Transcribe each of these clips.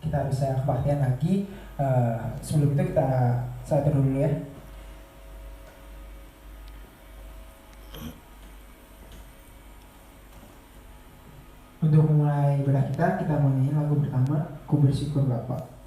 kita bisa kebaktian lagi. Sebelum itu kita saat dulu ya. Untuk memulai ibadah kita mau nyanyi lagu pertama, Ku Bersyukur Bapa.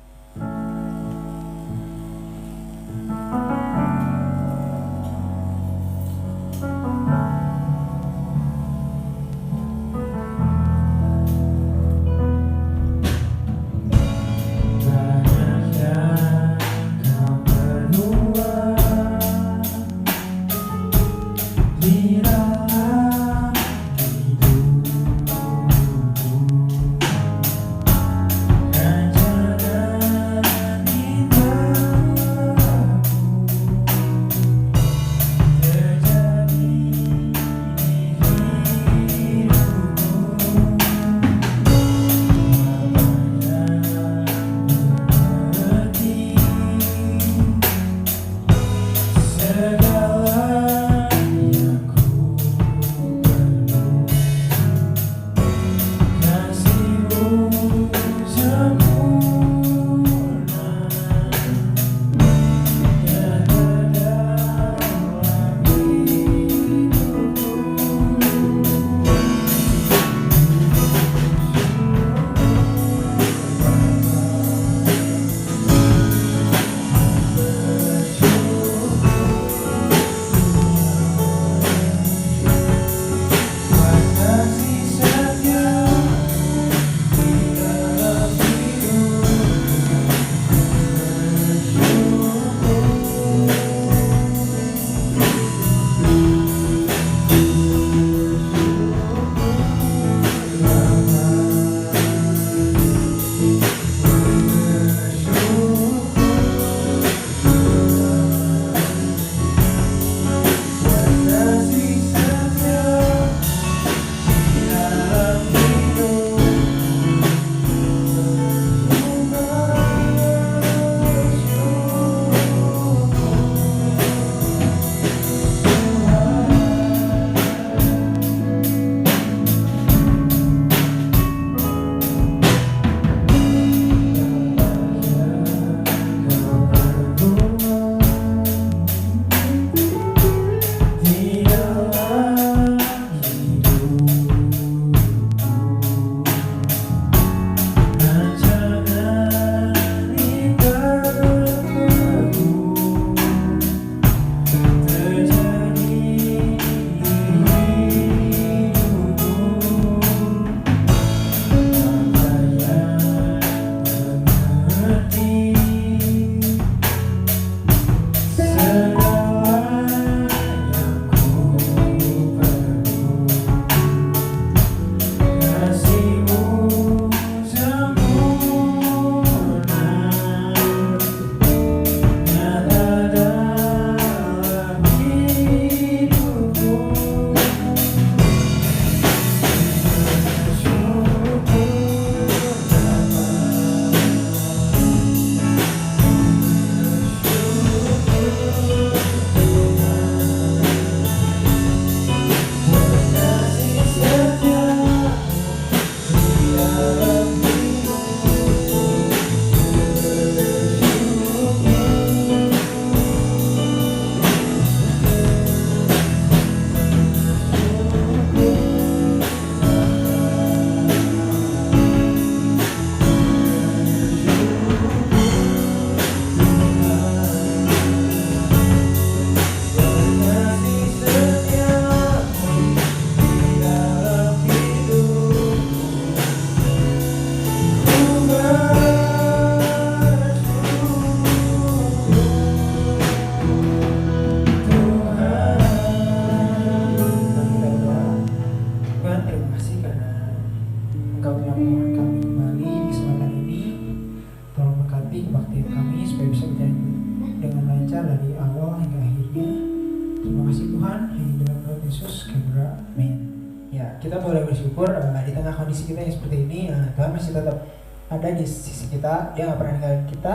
Kita boleh bersyukur di tengah kondisi kita yang seperti ini, Tuhan masih tetap ada di sisi kita, Dia nggak pernah ninggalin kita.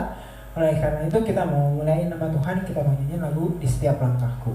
Oleh karena itu kita mau mulai nama Tuhan, kita mau nyanyiin lagu Di Setiap Langkahku.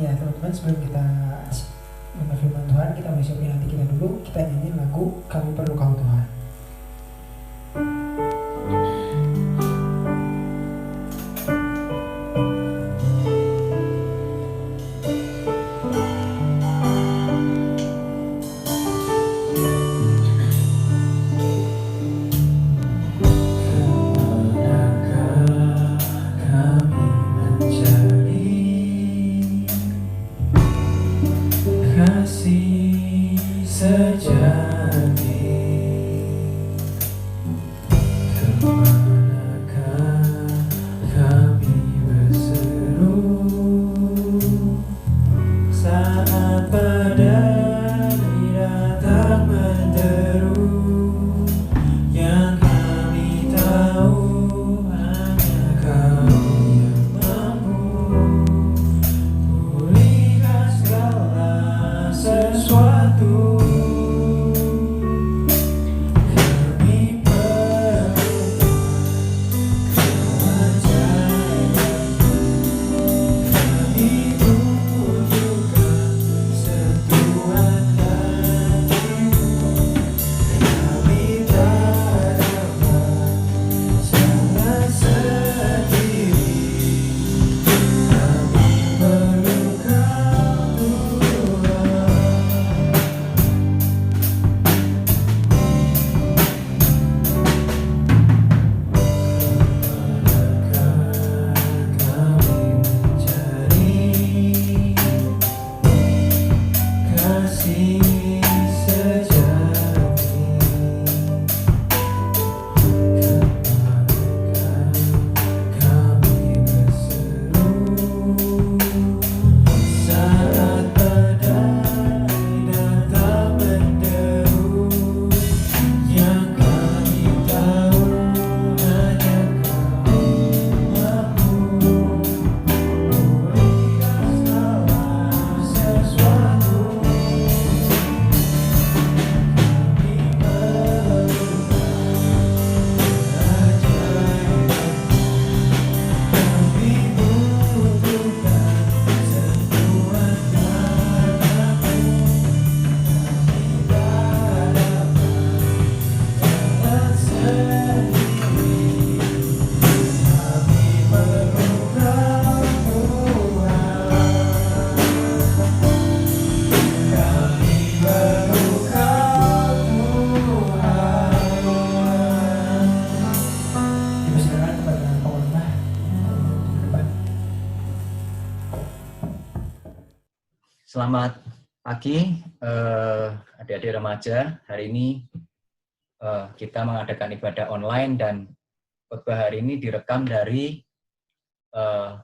Ya teman-teman, sebelum kita dengar firman Tuhan, kita mau siapin hati kita dulu. Kita nyanyi lagu Kami Perlu Kau Tuhan. Selamat pagi, adik-adik remaja. Hari ini kita mengadakan ibadah online dan khotbah hari ini direkam dari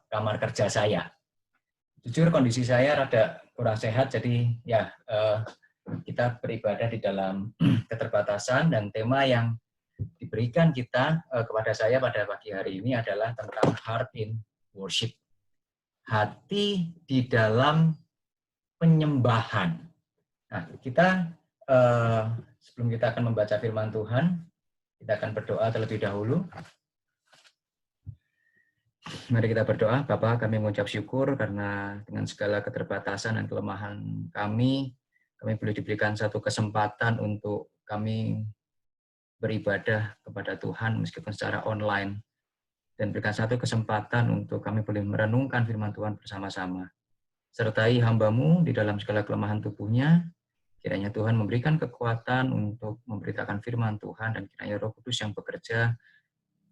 kamar kerja saya. Jujur kondisi saya rada kurang sehat, jadi ya kita beribadah di dalam keterbatasan, dan tema yang diberikan kita kepada saya pada pagi hari ini adalah tentang heart in worship. Hati di dalam penyembahan. Nah, kita sebelum kita akan membaca firman Tuhan, kita akan berdoa terlebih dahulu. Mari kita berdoa. Bapa, kami mengucap syukur karena dengan segala keterbatasan dan kelemahan kami boleh diberikan satu kesempatan untuk kami beribadah kepada Tuhan meskipun secara online, dan berikan satu kesempatan untuk kami boleh merenungkan firman Tuhan bersama-sama. Sertai hamba-Mu di dalam segala kelemahan tubuhnya, kiranya Tuhan memberikan kekuatan untuk memberitakan firman Tuhan, dan kiranya Roh Kudus yang bekerja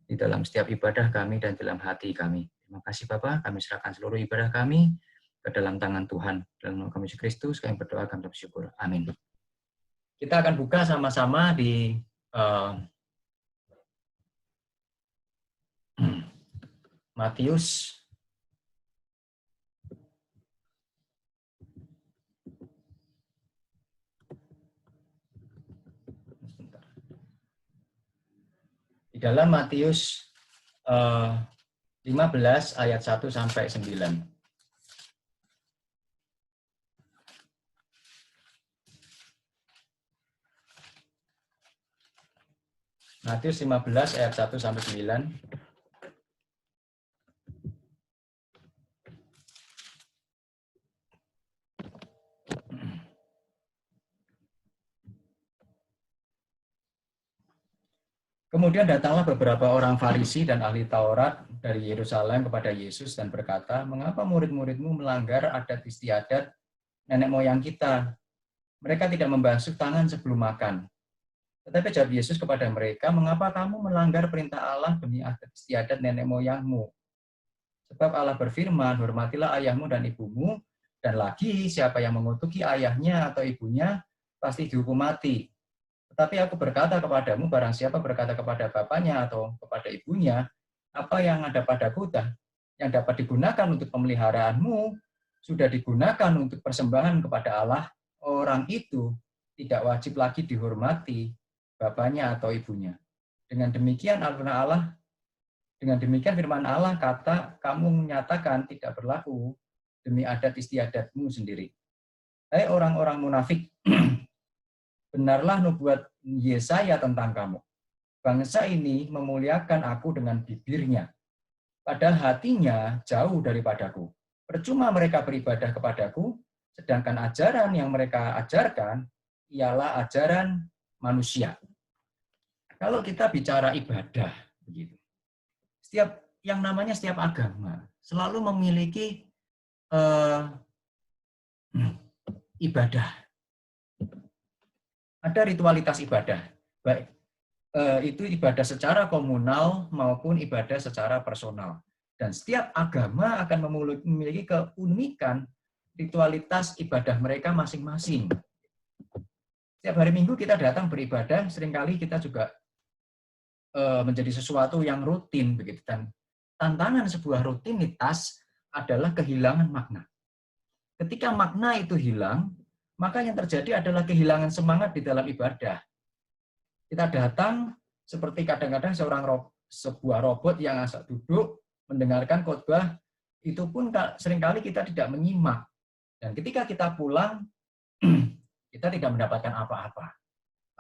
di dalam setiap ibadah kami dan dalam hati kami. Terima kasih Bapa, kami serahkan seluruh ibadah kami ke dalam tangan Tuhan. Dalam nama kami Yesus Kristus, kami berdoa, kami bersyukur. Amin. Kita akan buka sama-sama di Matius di dalam Matius 15 ayat 1 sampai 9. Matius 15 ayat 1 sampai 9. Kemudian datanglah beberapa orang Farisi dan ahli Taurat dari Yerusalem kepada Yesus dan berkata, "Mengapa murid-muridmu melanggar adat istiadat nenek moyang kita? Mereka tidak membasuh tangan sebelum makan." Tetapi jawab Yesus kepada mereka, "Mengapa kamu melanggar perintah Allah demi adat istiadat nenek moyangmu? Sebab Allah berfirman, hormatilah ayahmu dan ibumu, dan lagi siapa yang mengutuki ayahnya atau ibunya pasti dihukum mati. Tetapi aku berkata kepadamu, barang siapa berkata kepada bapaknya atau kepada ibunya, apa yang ada padaku yang dapat digunakan untuk pemeliharaanmu, sudah digunakan untuk persembahan kepada Allah, orang itu tidak wajib lagi dihormati bapaknya atau ibunya. Dengan demikian firman Allah kata, kamu menyatakan tidak berlaku demi adat istiadatmu sendiri. Hai orang-orang munafik, benarlah nubuat Yesaya tentang kamu. Bangsa ini memuliakan aku dengan bibirnya, padahal hatinya jauh daripadaku. Percuma mereka beribadah kepadaku, sedangkan ajaran yang mereka ajarkan ialah ajaran manusia. Kalau kita bicara ibadah, begitu. Setiap agama selalu memiliki ibadah. Ada ritualitas ibadah, baik itu ibadah secara komunal maupun ibadah secara personal. Dan setiap agama akan memiliki keunikan ritualitas ibadah mereka masing-masing. Setiap hari Minggu kita datang beribadah, seringkali kita juga menjadi sesuatu yang rutin begitu. Dan tantangan sebuah rutinitas adalah kehilangan makna. Ketika makna itu hilang, maka yang terjadi adalah kehilangan semangat di dalam ibadah. Kita datang seperti kadang-kadang sebuah robot yang asal duduk mendengarkan khotbah, itu pun seringkali kita tidak menyimak. Dan ketika kita pulang, kita tidak mendapatkan apa-apa.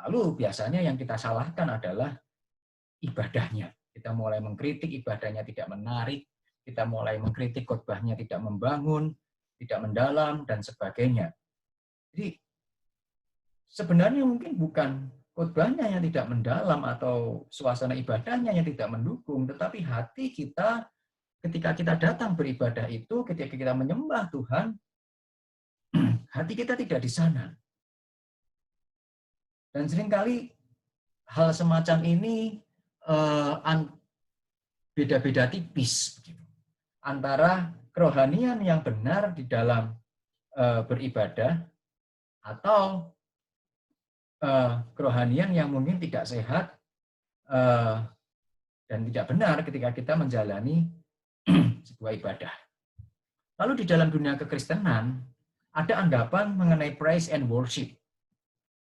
Lalu biasanya yang kita salahkan adalah ibadahnya. Kita mulai mengkritik ibadahnya tidak menarik, kita mulai mengkritik khotbahnya tidak membangun, tidak mendalam, dan sebagainya. Jadi sebenarnya mungkin bukan khotbahnya yang tidak mendalam atau suasana ibadahnya yang tidak mendukung, tetapi hati kita ketika kita datang beribadah itu, ketika kita menyembah Tuhan, hati kita tidak di sana. Dan seringkali hal semacam ini beda-beda tipis antara kerohanian yang benar di dalam beribadah atau kerohanian yang mungkin tidak sehat dan tidak benar ketika kita menjalani sebuah ibadah. Lalu di dalam dunia kekristenan ada anggapan mengenai praise and worship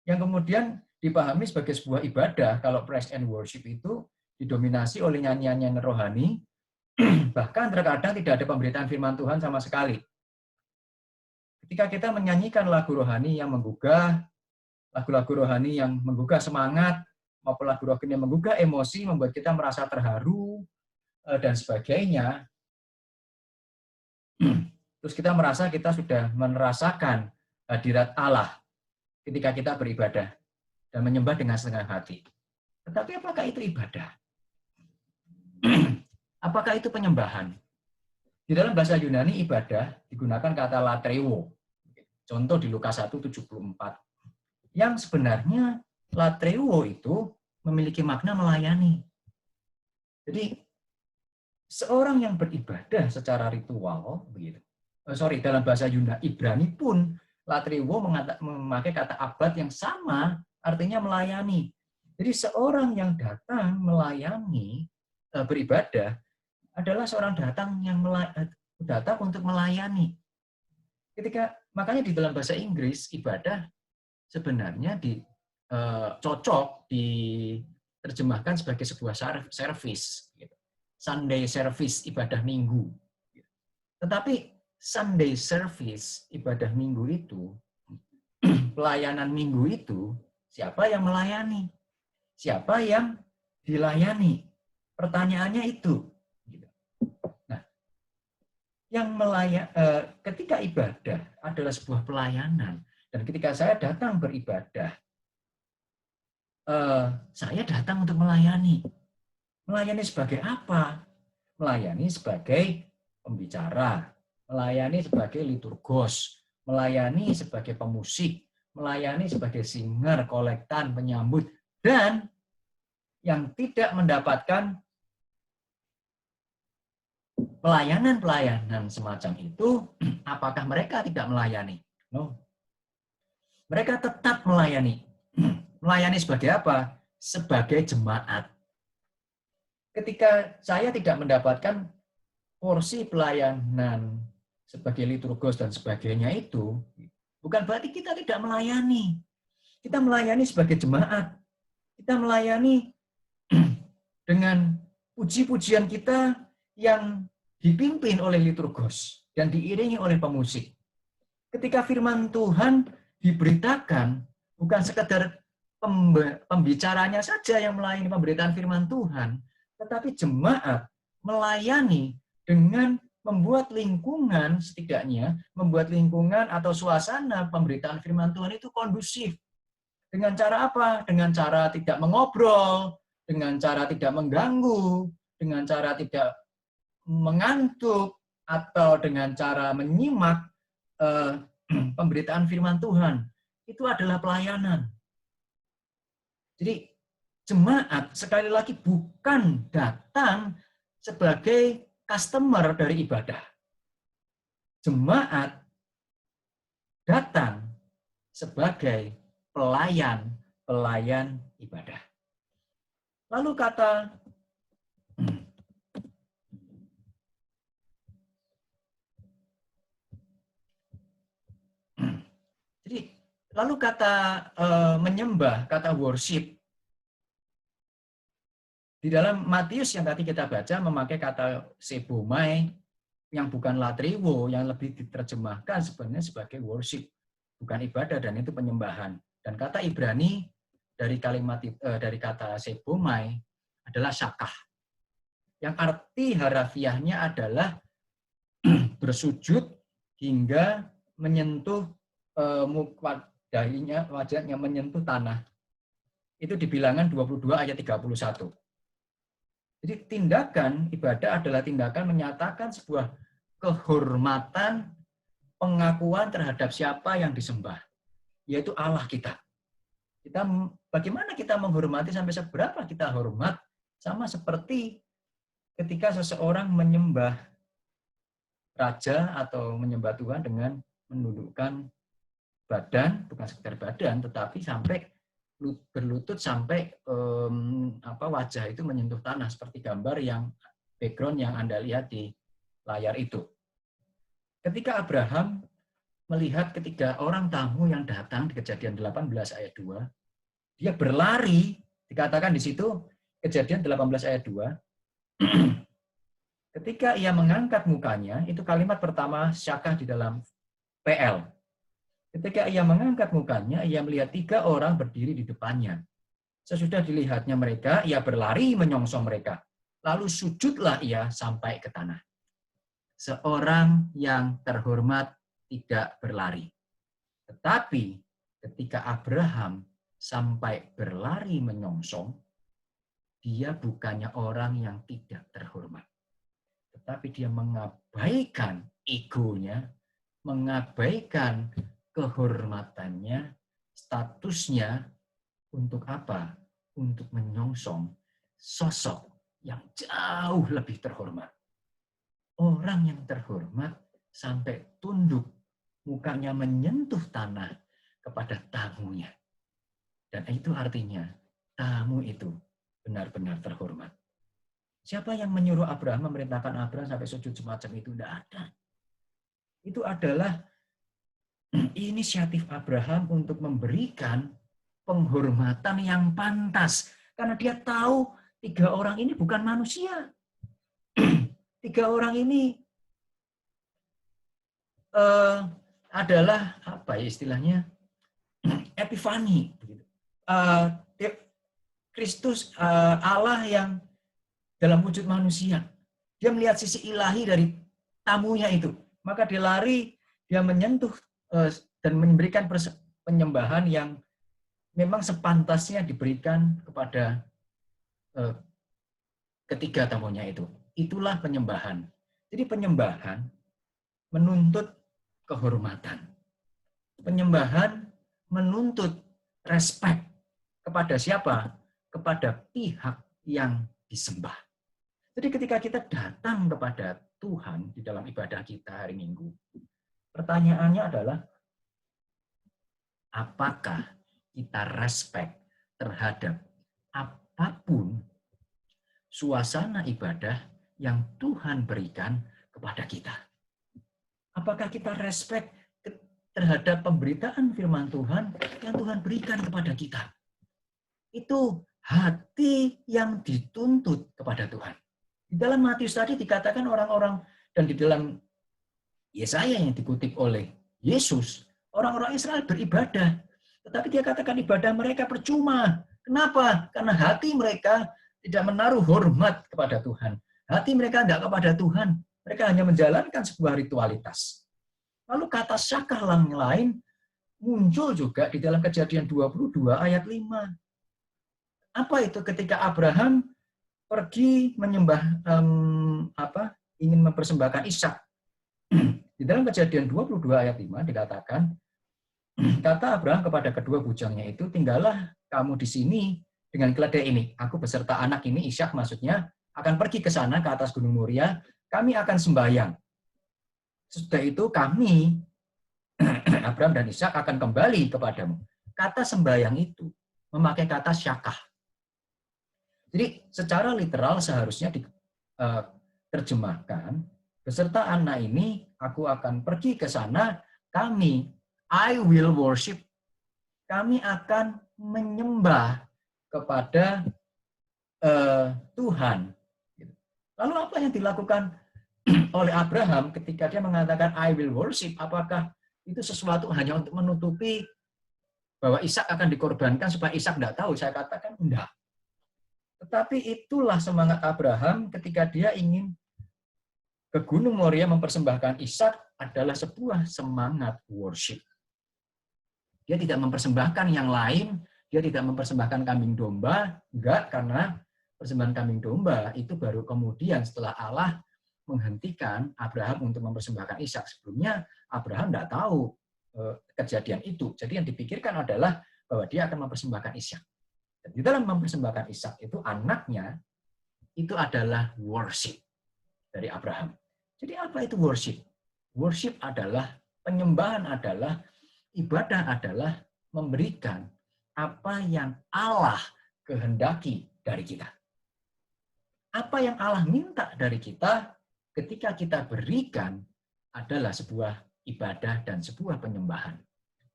yang kemudian dipahami sebagai sebuah ibadah. Kalau praise and worship itu didominasi oleh nyanyian-nyanyian rohani, bahkan terkadang tidak ada pemberitaan firman Tuhan sama sekali. Ketika kita menyanyikan lagu rohani yang menggugah, lagu-lagu rohani yang menggugah semangat, maupun lagu rohani yang menggugah emosi, membuat kita merasa terharu, dan sebagainya, terus kita merasa kita sudah merasakan hadirat Allah ketika kita beribadah dan menyembah dengan setengah hati. Tetapi apakah itu ibadah? Apakah itu penyembahan? Di dalam bahasa Yunani ibadah digunakan kata latreuo. Contoh di Lukas 1:74. Yang sebenarnya latreuo itu memiliki makna melayani. Jadi seorang yang beribadah secara ritual, dalam bahasa Yunani Ibrani pun latreuo memakai kata abad yang sama, artinya melayani. Jadi seorang yang datang melayani, beribadah, adalah seorang datang untuk melayani. Makanya di dalam bahasa Inggris ibadah sebenarnya cocok diterjemahkan sebagai sebuah service, Sunday service, ibadah minggu. Tetapi Sunday service, ibadah minggu itu, pelayanan minggu itu, siapa yang melayani? Siapa yang dilayani? Pertanyaannya itu. Nah, ketika ibadah adalah sebuah pelayanan, dan ketika saya datang beribadah, saya datang untuk melayani. Melayani sebagai apa? Melayani sebagai pembicara, melayani sebagai liturgos, melayani sebagai pemusik, melayani sebagai singer, kolektan, penyambut, dan yang tidak mendapatkan pelayanan-pelayanan semacam itu, apakah mereka tidak melayani? No. Mereka tetap melayani. Melayani sebagai apa? Sebagai jemaat. Ketika saya tidak mendapatkan porsi pelayanan sebagai liturgos dan sebagainya itu, bukan berarti kita tidak melayani. Kita melayani sebagai jemaat. Kita melayani dengan puji-pujian kita yang dipimpin oleh liturgos dan diiringi oleh pemusik. Ketika firman Tuhan diberitakan, bukan sekedar pembicaranya saja yang melayani pemberitaan firman Tuhan, tetapi jemaat melayani dengan membuat lingkungan, setidaknya membuat lingkungan atau suasana pemberitaan firman Tuhan itu kondusif. Dengan cara apa? Dengan cara tidak mengobrol, dengan cara tidak mengganggu, dengan cara tidak mengantuk, atau dengan cara menyimak pemberitaan firman Tuhan. Itu adalah pelayanan. Jadi jemaat sekali lagi bukan datang sebagai customer dari ibadah. Jemaat datang sebagai pelayan ibadah. Lalu kata menyembah, kata worship, di dalam Matius yang tadi kita baca memakai kata sebomai, yang bukan latriwo, yang lebih diterjemahkan sebenarnya sebagai worship, bukan ibadah, dan itu penyembahan. Dan kata Ibrani dari kata sebomai adalah syakah, yang arti harafiahnya adalah bersujud hingga menyentuh wajahnya menyentuh tanah. Itu di Bilangan 22 ayat 31. Jadi tindakan ibadah adalah tindakan menyatakan sebuah kehormatan, pengakuan terhadap siapa yang disembah, yaitu Allah kita. Bagaimana kita menghormati, sampai seberapa kita hormat, sama seperti ketika seseorang menyembah raja atau menyembah Tuhan dengan menundukkan badan, bukan sekedar badan, tetapi sampai berlutut sampai wajah itu menyentuh tanah, seperti gambar yang background yang Anda lihat di layar itu. Ketika Abraham melihat ketiga orang tamu yang datang di Kejadian 18 ayat 2, dia berlari, dikatakan di situ Kejadian 18 ayat 2, ketika ia mengangkat mukanya, itu kalimat pertama syakah di dalam PL. Ketika ia mengangkat mukanya, ia melihat 3 orang berdiri di depannya. Sesudah dilihatnya mereka, ia berlari menyongsong mereka. Lalu sujudlah ia sampai ke tanah. Seorang yang terhormat tidak berlari. Tetapi ketika Abraham sampai berlari menyongsong, dia bukannya orang yang tidak terhormat. Tetapi dia mengabaikan egonya, mengabaikan kehormatannya, statusnya, untuk apa? Untuk menyongsong sosok yang jauh lebih terhormat. Orang yang terhormat sampai tunduk, mukanya menyentuh tanah kepada tamunya. Dan itu artinya tamu itu benar-benar terhormat. Siapa yang menyuruh Abraham, memerintahkan Abraham sampai sujud semacam itu? Tidak ada. Itu adalah inisiatif Abraham untuk memberikan penghormatan yang pantas. Karena dia tahu 3 orang ini bukan manusia. 3 orang ini adalah apa ya istilahnya? Epifani. Kristus, Allah yang dalam wujud manusia. Dia melihat sisi ilahi dari tamunya itu. Maka dia lari, dia menyentuh dan memberikan penyembahan yang memang sepantasnya diberikan kepada ketiga tamunya itu. Itulah penyembahan. Jadi penyembahan menuntut kehormatan. Penyembahan menuntut respek kepada siapa? Kepada pihak yang disembah. Jadi ketika kita datang kepada Tuhan di dalam ibadah kita hari Minggu, pertanyaannya adalah, apakah kita respek terhadap apapun suasana ibadah yang Tuhan berikan kepada kita? Apakah kita respek terhadap pemberitaan firman Tuhan yang Tuhan berikan kepada kita? Itu hati yang dituntut kepada Tuhan. Di dalam Matius tadi dikatakan orang-orang, dan di dalam Yesaya yang dikutip oleh Yesus, orang-orang Israel beribadah. Tetapi dia katakan ibadah mereka percuma. Kenapa? Karena hati mereka tidak menaruh hormat kepada Tuhan. Hati mereka tidak kepada Tuhan. Mereka hanya menjalankan sebuah ritualitas. Lalu kata syakah yang lain muncul juga di dalam Kejadian 22 ayat 5. Apa itu? Ketika Abraham pergi menyembah ingin mempersembahkan Ishak. Di dalam Kejadian 22 ayat 5 dikatakan, kata Abraham kepada kedua bujangnya itu, tinggallah kamu di sini dengan keledai ini. Aku beserta anak ini, Ishak maksudnya, akan pergi ke sana ke atas Gunung Moria. Kami akan sembahyang. Sesudah itu kami, Abraham dan Ishak akan kembali kepadamu. Kata sembahyang itu memakai kata syakah. Jadi secara literal seharusnya diterjemahkan, beserta anak ini aku akan pergi ke sana, I will worship. Kami akan menyembah kepada Tuhan. Lalu apa yang dilakukan oleh Abraham ketika dia mengatakan I will worship? Apakah itu sesuatu hanya untuk menutupi bahwa Ishak akan dikorbankan supaya Ishak tidak tahu? Saya katakan enggak. Tetapi itulah semangat Abraham ketika dia ingin ke Gunung Moria mempersembahkan Ishak, adalah sebuah semangat worship. Dia tidak mempersembahkan yang lain, dia tidak mempersembahkan kambing domba, enggak, karena persembahan kambing domba itu baru kemudian setelah Allah menghentikan Abraham untuk mempersembahkan Ishak. Sebelumnya Abraham tidak tahu kejadian itu. Jadi yang dipikirkan adalah bahwa dia akan mempersembahkan Ishak. Di dalam mempersembahkan Ishak itu anaknya itu adalah worship dari Abraham. Jadi apa itu worship? Worship adalah, penyembahan adalah, ibadah adalah memberikan apa yang Allah kehendaki dari kita. Apa yang Allah minta dari kita ketika kita berikan adalah sebuah ibadah dan sebuah penyembahan.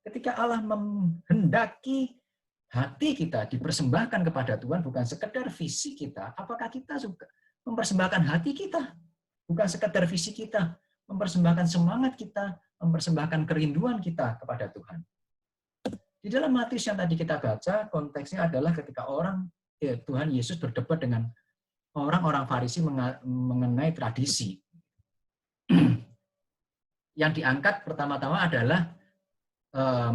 Ketika Allah menghendaki hati kita dipersembahkan kepada Tuhan, bukan sekedar fisik kita, apakah kita suka mempersembahkan hati kita? Bukan sekedar fisik kita, mempersembahkan semangat kita, mempersembahkan kerinduan kita kepada Tuhan. Di dalam Matius yang tadi kita baca, konteksnya adalah ketika Tuhan Yesus berdebat dengan orang-orang Farisi mengenai tradisi. Yang diangkat pertama-tama adalah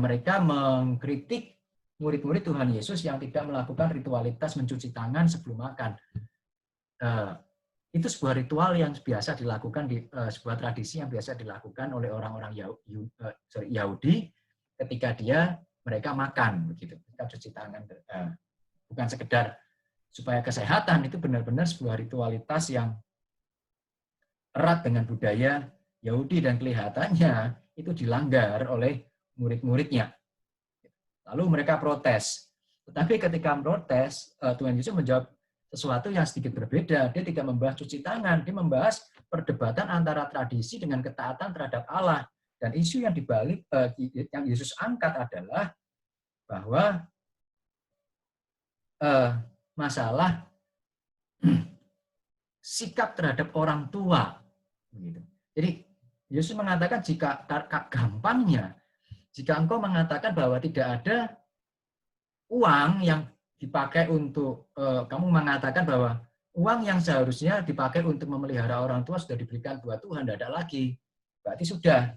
mereka mengkritik murid-murid Tuhan Yesus yang tidak melakukan ritualitas mencuci tangan sebelum makan. Itu sebuah ritual yang biasa dilakukan, sebuah tradisi yang biasa dilakukan oleh orang-orang Yahudi ketika mereka makan, begitu. Kita cuci tangan, bukan sekedar supaya kesehatan, itu benar-benar sebuah ritualitas yang erat dengan budaya Yahudi dan kelihatannya itu dilanggar oleh murid-muridnya. Lalu mereka protes. Tetapi ketika protes, Tuhan Yesus menjawab sesuatu yang sedikit berbeda. Dia tidak membahas cuci tangan, dia membahas perdebatan antara tradisi dengan ketaatan terhadap Allah. Dan isu yang dibalik yang Yesus angkat adalah bahwa masalah sikap terhadap orang tua. Jadi Yesus mengatakan jika gampangnya, jika engkau mengatakan bahwa tidak ada uang yang dipakai untuk, kamu mengatakan bahwa uang yang seharusnya dipakai untuk memelihara orang tua sudah diberikan buat Tuhan, tidak ada lagi. Berarti sudah.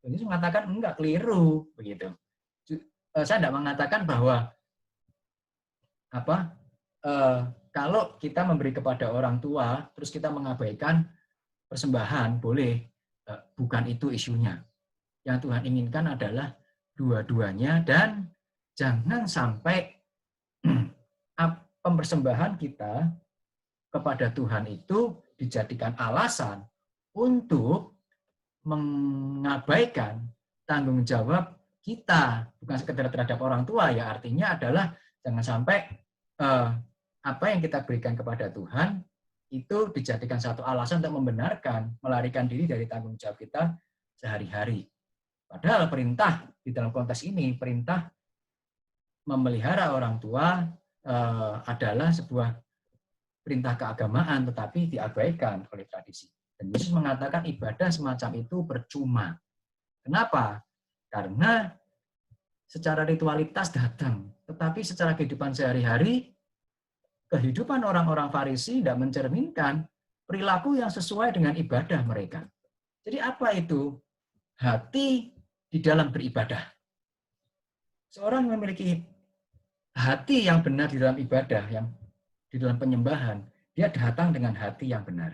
Yesus mengatakan enggak, keliru, begitu. Saya tidak mengatakan bahwa kalau kita memberi kepada orang tua, terus kita mengabaikan persembahan, boleh. Bukan itu isunya. Yang Tuhan inginkan adalah dua-duanya, dan jangan sampai pempersembahan kita kepada Tuhan itu dijadikan alasan untuk mengabaikan tanggung jawab kita, bukan sekedar terhadap orang tua, ya artinya adalah jangan sampai apa yang kita berikan kepada Tuhan itu dijadikan satu alasan untuk membenarkan, melarikan diri dari tanggung jawab kita sehari-hari. Padahal perintah di dalam konteks ini, perintah memelihara orang tua adalah sebuah perintah keagamaan, tetapi diabaikan oleh tradisi. Dan Yesus mengatakan ibadah semacam itu percuma. Kenapa? Karena secara ritualitas datang, tetapi secara kehidupan sehari-hari, kehidupan orang-orang Farisi tidak mencerminkan perilaku yang sesuai dengan ibadah mereka. Jadi apa itu? Hati di dalam beribadah. Seorang memiliki hati yang benar di dalam ibadah, yang di dalam penyembahan, dia datang dengan hati yang benar.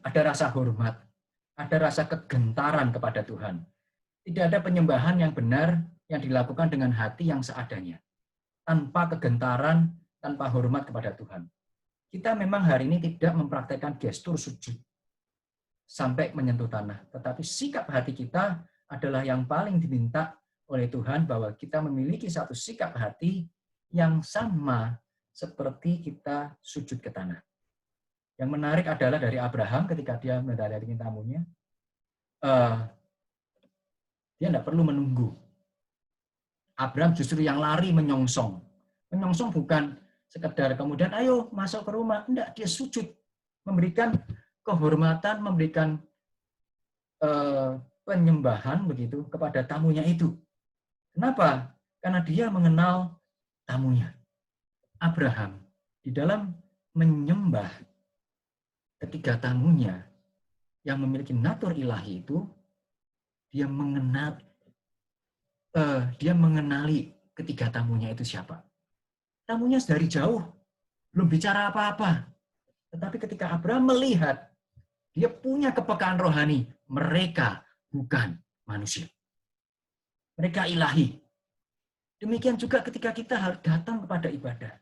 Ada rasa hormat, ada rasa kegentaran kepada Tuhan. Tidak ada penyembahan yang benar yang dilakukan dengan hati yang seadanya, tanpa kegentaran, tanpa hormat kepada Tuhan. Kita memang hari ini tidak mempraktekkan gestur sujud sampai menyentuh tanah, tetapi sikap hati kita adalah yang paling diminta oleh Tuhan, bahwa kita memiliki satu sikap hati yang sama seperti kita sujud ke tanah. Yang menarik adalah dari Abraham ketika dia mendatangi tamunya, dia tidak perlu menunggu. Abraham justru yang lari menyongsong. Menyongsong bukan sekedar kemudian ayo masuk ke rumah. Tidak, dia sujud. Memberikan kehormatan, memberikan penyembahan begitu kepada tamunya itu. Kenapa? Karena dia mengenal tamunya. Abraham di dalam menyembah ketiga tamunya yang memiliki natur ilahi itu, dia mengenali ketiga tamunya itu siapa. Tamunya dari jauh, belum bicara apa-apa. Tetapi ketika Abraham melihat, dia punya kepekaan rohani, mereka bukan manusia. Mereka ilahi. Demikian juga ketika kita harus datang kepada ibadah.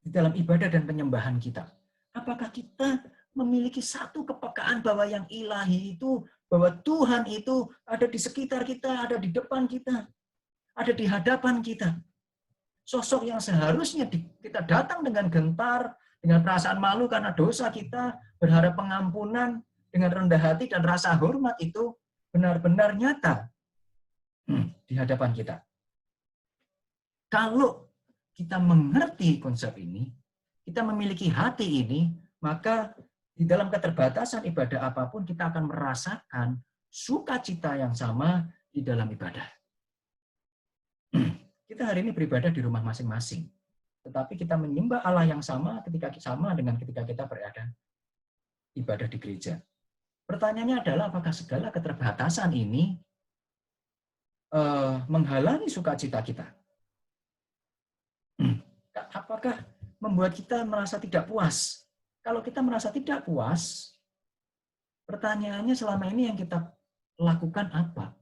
Di dalam ibadah dan penyembahan kita. Apakah kita memiliki satu kepekaan bahwa yang ilahi itu, bahwa Tuhan itu ada di sekitar kita, ada di depan kita, ada di hadapan kita. Sosok yang seharusnya kita datang dengan gentar, dengan perasaan malu karena dosa kita, berharap pengampunan, dengan rendah hati dan rasa hormat itu benar-benar nyata di hadapan kita. Kalau kita mengerti konsep ini, kita memiliki hati ini, maka di dalam keterbatasan ibadah apapun kita akan merasakan sukacita yang sama di dalam ibadah. Kita hari ini beribadah di rumah masing-masing, tetapi kita menyembah Allah yang sama dengan ketika kita berada ibadah di gereja. Pertanyaannya adalah apakah segala keterbatasan ini menghalangi sukacita kita? Apakah membuat kita merasa tidak puas? Kalau kita merasa tidak puas, pertanyaannya selama ini yang kita lakukan apa?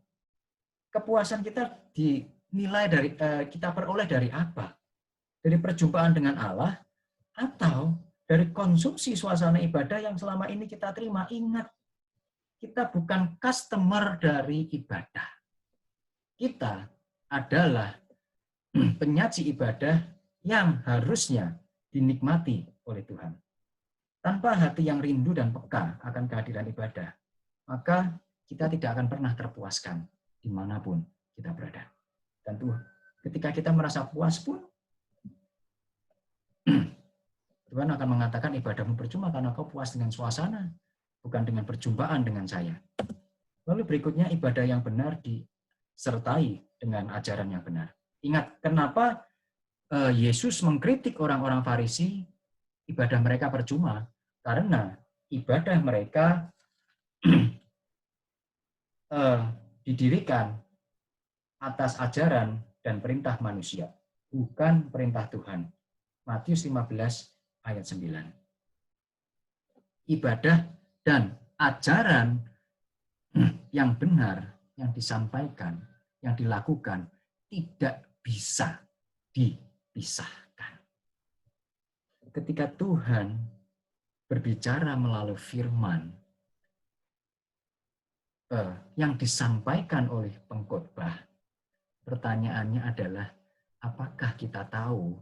Kepuasan kita dinilai dari kita peroleh dari apa? Dari perjumpaan dengan Allah atau dari konsumsi suasana ibadah yang selama ini kita terima? Ingat, kita bukan customer dari ibadah. Kita adalah penyaji ibadah yang harusnya dinikmati oleh Tuhan. Tanpa hati yang rindu dan peka akan kehadiran ibadah, maka kita tidak akan pernah terpuaskan dimanapun kita berada. Dan ketika kita merasa puas pun, Tuhan akan mengatakan ibadahmu percuma karena kau puas dengan suasana, bukan dengan perjumpaan dengan saya. Lalu berikutnya ibadah yang benar disertai dengan ajaran yang benar. Ingat, kenapa Yesus mengkritik orang-orang Farisi, ibadah mereka percuma? Karena ibadah mereka didirikan atas ajaran dan perintah manusia. bukan perintah Tuhan. Matius 15 ayat 9. Ibadah dan ajaran yang benar, yang disampaikan, yang dilakukan, tidak bisa dipisahkan. Ketika Tuhan berbicara melalui firman yang disampaikan oleh pengkhotbah, pertanyaannya adalah, apakah kita tahu,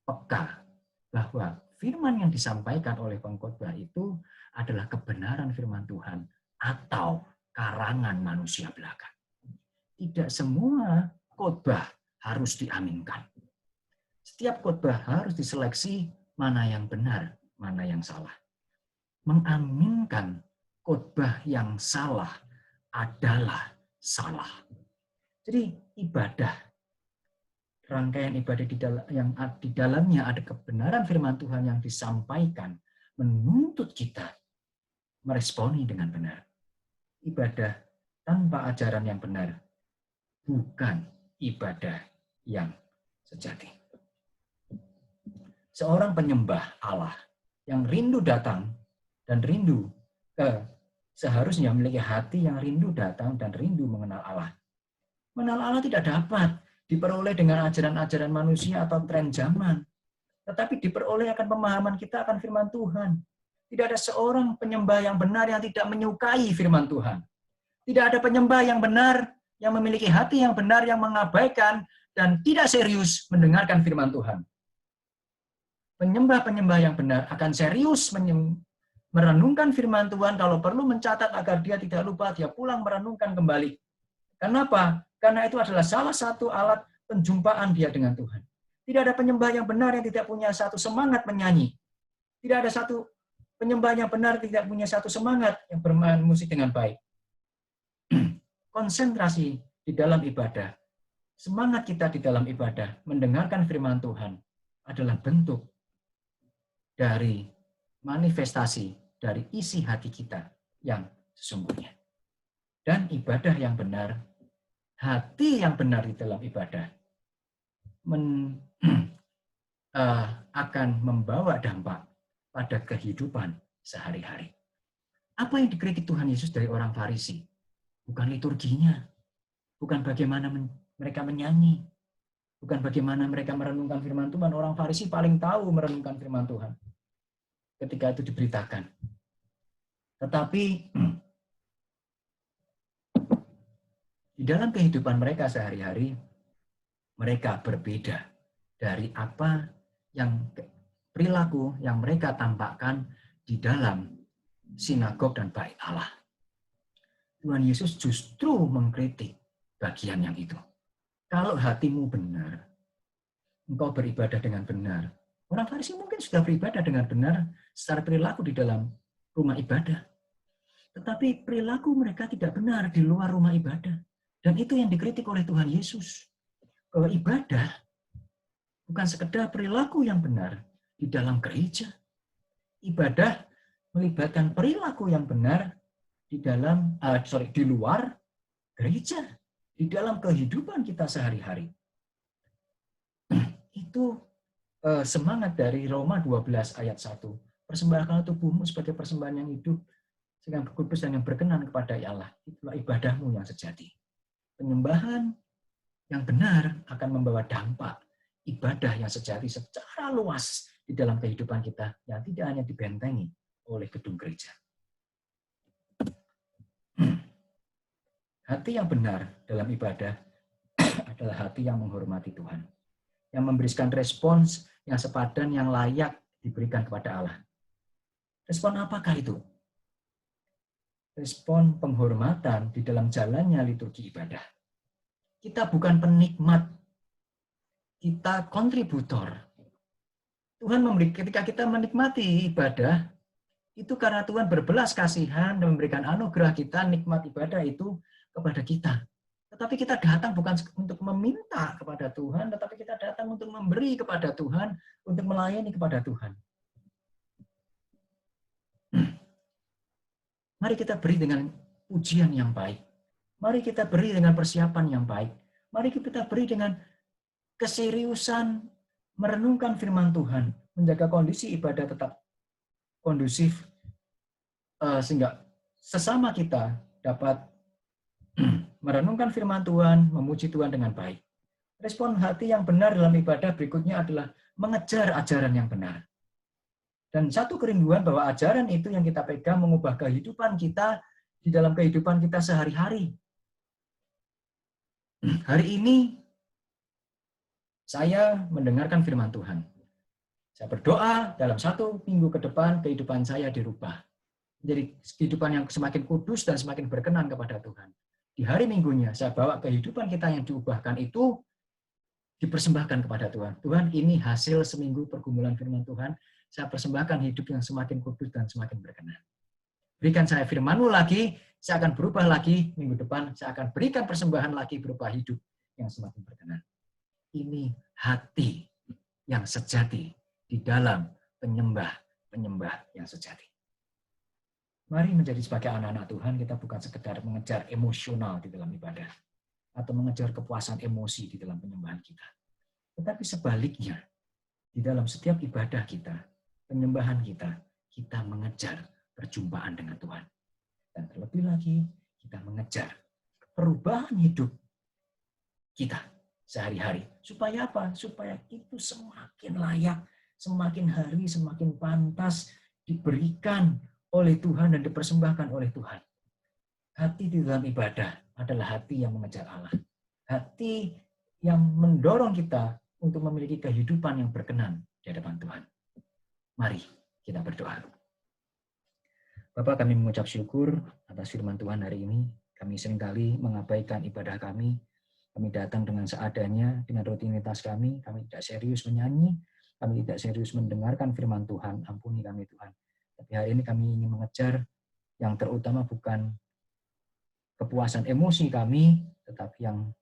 peka, bahwa firman yang disampaikan oleh pengkhotbah itu adalah kebenaran firman Tuhan atau karangan manusia belaka? Tidak semua khotbah harus diaminkan. Setiap khotbah harus diseleksi mana yang benar, mana yang salah. Mengaminkan khotbah yang salah adalah salah. Jadi ibadah, rangkaian ibadah yang di dalamnya ada kebenaran firman Tuhan yang disampaikan, menuntut kita meresponi dengan benar. Ibadah tanpa ajaran yang benar bukan ibadah yang sejati. Seorang penyembah Allah yang rindu datang dan rindu seharusnya memiliki hati yang rindu datang dan rindu mengenal Allah. Mengenal Allah tidak dapat diperoleh dengan ajaran-ajaran manusia atau tren zaman, tetapi diperoleh akan pemahaman kita akan firman Tuhan. Tidak ada seorang penyembah yang benar yang tidak menyukai firman Tuhan. Tidak ada penyembah yang benar yang memiliki hati yang benar yang mengabaikan dan tidak serius mendengarkan firman Tuhan. Penyembah-penyembah yang benar akan serius merenungkan firman Tuhan, kalau perlu mencatat agar dia tidak lupa, dia pulang merenungkan kembali. Kenapa? Karena itu adalah salah satu alat penjumpaan dia dengan Tuhan. Tidak ada penyembah yang benar yang tidak punya satu semangat menyanyi. Tidak ada satu penyembah yang benar tidak punya satu semangat yang bermain musik dengan baik. Konsentrasi di dalam ibadah, semangat kita di dalam ibadah, mendengarkan firman Tuhan adalah bentuk dari manifestasi dari isi hati kita yang sesungguhnya. Dan ibadah yang benar, hati yang benar di dalam ibadah akan membawa dampak pada kehidupan sehari-hari. Apa yang dikritik Tuhan Yesus dari orang Farisi? Bukan liturginya, bukan bagaimana mereka menyanyi, bukan bagaimana mereka merenungkan firman Tuhan. Orang Farisi paling tahu merenungkan firman Tuhan ketika itu diberitakan. Tetapi di dalam kehidupan mereka sehari-hari, mereka berbeda dari apa yang perilaku yang mereka tampakkan di dalam sinagog dan bait Allah. Tuhan Yesus justru mengkritik bagian yang itu. Kalau hatimu benar, engkau beribadah dengan benar. Orang Farisi mungkin sudah beribadah dengan benar secara perilaku di dalam rumah ibadah. Tetapi perilaku mereka tidak benar di luar rumah ibadah. Dan itu yang dikritik oleh Tuhan Yesus. Bahwa ibadah bukan sekedar perilaku yang benar di dalam gereja. Ibadah melibatkan perilaku yang benar di luar gereja, di dalam kehidupan kita sehari-hari. Itu semangat dari Roma 12 ayat 1. Persembahkanlah tubuhmu sebagai persembahan yang hidup, yang kudus dan yang berkenan kepada Allah. Itulah ibadahmu yang sejati. Penyembahan yang benar akan membawa dampak ibadah yang sejati secara luas di dalam kehidupan kita yang tidak hanya dibentengi oleh gedung gereja. Hati yang benar dalam ibadah adalah hati yang menghormati Tuhan, yang memberikan respons yang sepadan, yang layak diberikan kepada Allah. Respon apakah itu? Respon penghormatan di dalam jalannya liturgi ibadah. Kita bukan penikmat, kita kontributor. Tuhan ketika kita menikmati ibadah, itu karena Tuhan berbelas kasihan dan memberikan anugerah kita, nikmat ibadah itu kepada kita. Tetapi kita datang bukan untuk meminta kepada Tuhan, tetapi kita datang untuk memberi kepada Tuhan, untuk melayani kepada Tuhan. Mari kita beri dengan pujian yang baik. Mari kita beri dengan persiapan yang baik. Mari kita beri dengan keseriusan merenungkan firman Tuhan, menjaga kondisi ibadah tetap kondusif, sehingga sesama kita dapat merenungkan firman Tuhan, memuji Tuhan dengan baik. Respon hati yang benar dalam ibadah berikutnya adalah mengejar ajaran yang benar. Dan satu kerinduan bahwa ajaran itu yang kita pegang mengubah kehidupan kita di dalam kehidupan kita sehari-hari. Hari ini saya mendengarkan firman Tuhan. Saya berdoa dalam 1 minggu ke depan kehidupan saya dirubah. Menjadi kehidupan yang semakin kudus dan semakin berkenan kepada Tuhan. Di hari minggunya saya bawa kehidupan kita yang diubahkan itu dipersembahkan kepada Tuhan. Tuhan, ini hasil seminggu pergumulan firman Tuhan. Saya persembahkan hidup yang semakin kudus dan semakin berkenan. Berikan saya firman-Mu lagi, saya akan berubah lagi minggu depan. Saya akan berikan persembahan lagi berupa hidup yang semakin berkenan. Ini hati yang sejati di dalam penyembah yang sejati. Mari menjadi sebagai anak-anak Tuhan, kita bukan sekedar mengejar emosional di dalam ibadah atau mengejar kepuasan emosi di dalam penyembahan kita. Tetapi sebaliknya, di dalam setiap ibadah kita, penyembahan kita, kita mengejar perjumpaan dengan Tuhan. Dan terlebih lagi, kita mengejar perubahan hidup kita sehari-hari. Supaya apa? Supaya itu semakin layak, semakin hari, semakin pantas diberikan oleh Tuhan dan dipersembahkan oleh Tuhan. Hati di dalam ibadah adalah hati yang mengejar Allah. Hati yang mendorong kita untuk memiliki kehidupan yang berkenan di hadapan Tuhan. Mari kita berdoa. Bapa, kami mengucap syukur atas firman Tuhan hari ini. Kami seringkali mengabaikan ibadah kami. Kami datang dengan seadanya, dengan rutinitas kami. Kami tidak serius menyanyi. Kami tidak serius mendengarkan firman Tuhan. Ampuni kami Tuhan. Tapi hari ini kami ingin mengejar yang terutama bukan kepuasan emosi kami, tetapi yang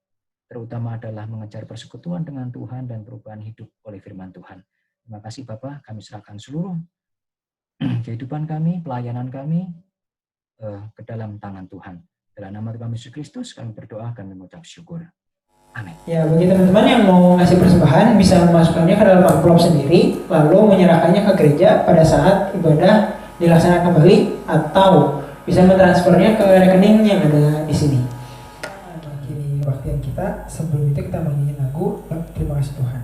terutama adalah mengejar persekutuan dengan Tuhan dan perubahan hidup oleh firman Tuhan. Terima kasih Bapak, kami serahkan seluruh kehidupan kami, pelayanan kami ke dalam tangan Tuhan. Dalam nama Tuhan Yesus Kristus kami berdoa, kami mengucap syukur. Amin. Ya, bagi teman-teman yang mau ngasih persembahan bisa memasukkannya ke dalam amplop sendiri, lalu menyerahkannya ke gereja pada saat ibadah dilaksanakan kembali, atau bisa mentransfernya ke rekening yang ada di sini. Akhiri waktu kita, sebelum itu kita menyanyi lagu. Terima kasih Tuhan.